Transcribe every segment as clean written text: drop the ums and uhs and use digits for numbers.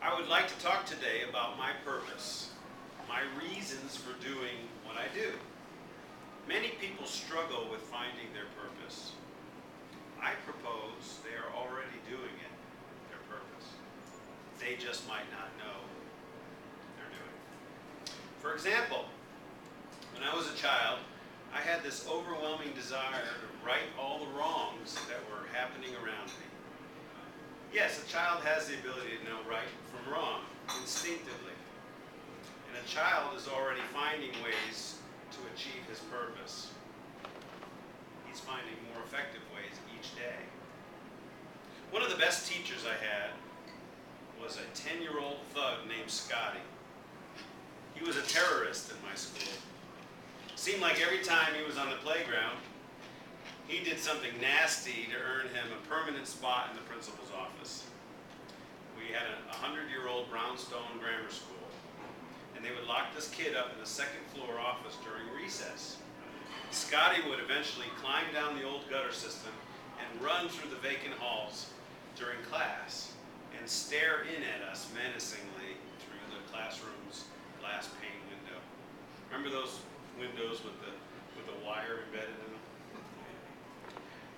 I would like to talk today about my purpose, my reasons for doing what I do. Many people struggle with finding their purpose. I propose they are already doing it, their purpose. They just might not know they're doing it. For example, when I was a child, I had this overwhelming desire to right all the wrongs that were happening around me. Yes, a child has the ability to know right from wrong instinctively. And a child is already finding ways to achieve his purpose. He's finding more effective ways each day. One of the best teachers I had was a 10-year-old thug named Scotty. He was a terrorist in my school. Seemed like every time he was on the playground, he did something nasty to earn him a permanent spot in the principal's office. We had a 100-year-old brownstone grammar school, and they would lock this kid up in the second floor office during recess. Scotty would eventually climb down the old gutter system and run through the vacant halls during class and stare in at us menacingly through the classroom's glass pane window. Remember those windows with the wire embedded in them?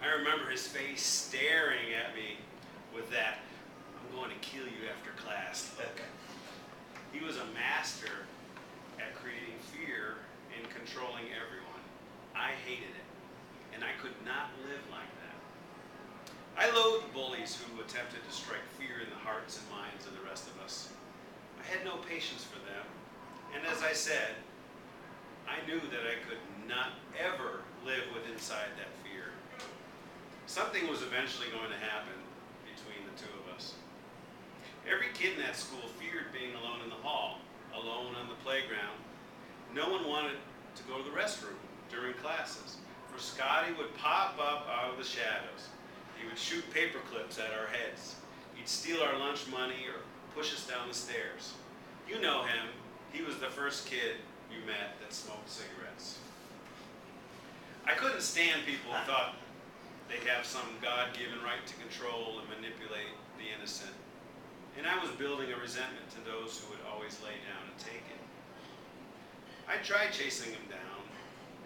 I remember his face staring at me with that, "I'm going to kill you after class" look. He was a master at creating fear and controlling everyone. I hated it, and I could not live like that. I loathed bullies who attempted to strike fear in the hearts and minds of the rest of us. I had no patience for them, and as I said, I knew that I could not ever live with inside that fear. Something was eventually going to happen between the two of us. Every kid in that school feared being alone in the hall, alone on the playground. No one wanted to go to the restroom during classes, for Scotty would pop up out of the shadows. He would shoot paper clips at our heads. He'd steal our lunch money or push us down the stairs. You know him. He was the first kid you met that smoked cigarettes. I couldn't stand people who thought they have some God-given right to control and manipulate the innocent. And I was building a resentment to those who would always lay down and take it. I tried chasing him down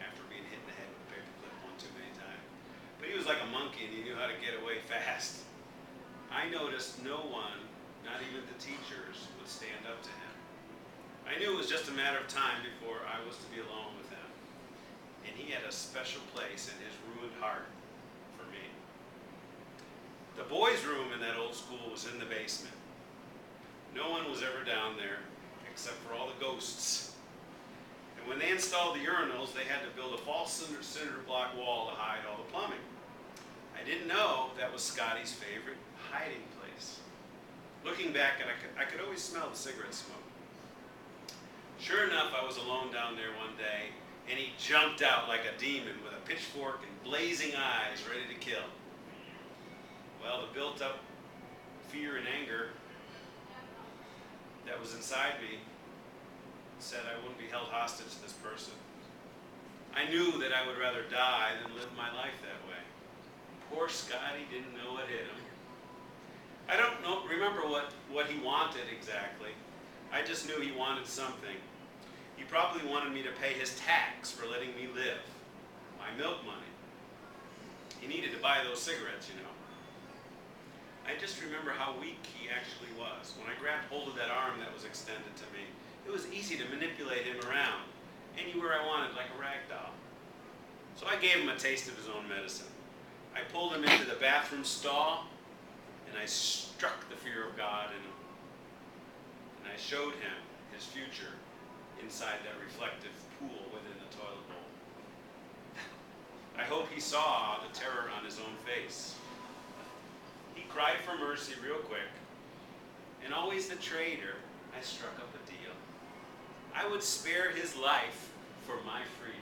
after being hit in the head with a paperclip one too many times. But he was like a monkey and he knew how to get away fast. I noticed no one, not even the teachers, would stand up to him. I knew it was just a matter of time before I was to be alone with him. And he had a special place in his ruined heart for me. The boys' room in that old school was in the basement. No one was ever down there except for all the ghosts. And when they installed the urinals, they had to build a false cinder block wall to hide all the plumbing. I didn't know that was Scotty's favorite hiding place. Looking back, I could always smell the cigarette smoke. Sure enough, I was alone down there one day, and he jumped out like a demon with a pitchfork and blazing eyes ready to kill. Well, the built-up fear and anger that was inside me said I wouldn't be held hostage to this person. I knew that I would rather die than live my life that way. Poor Scotty didn't know what hit him. I don't remember what he wanted exactly. I just knew he wanted something. He probably wanted me to pay his tax for letting me live, my milk money. He needed to buy those cigarettes, you know. I just remember how weak he actually was. When I grabbed hold of that arm that was extended to me, it was easy to manipulate him around anywhere I wanted, like a rag doll. So I gave him a taste of his own medicine. I pulled him into the bathroom stall, and I struck the fear of God in him. And I showed him his future inside that reflective pool within the toilet bowl. I hope he saw the terror on his own face. He cried for mercy real quick, and always the traitor, I struck up a deal. I would spare his life for my freedom.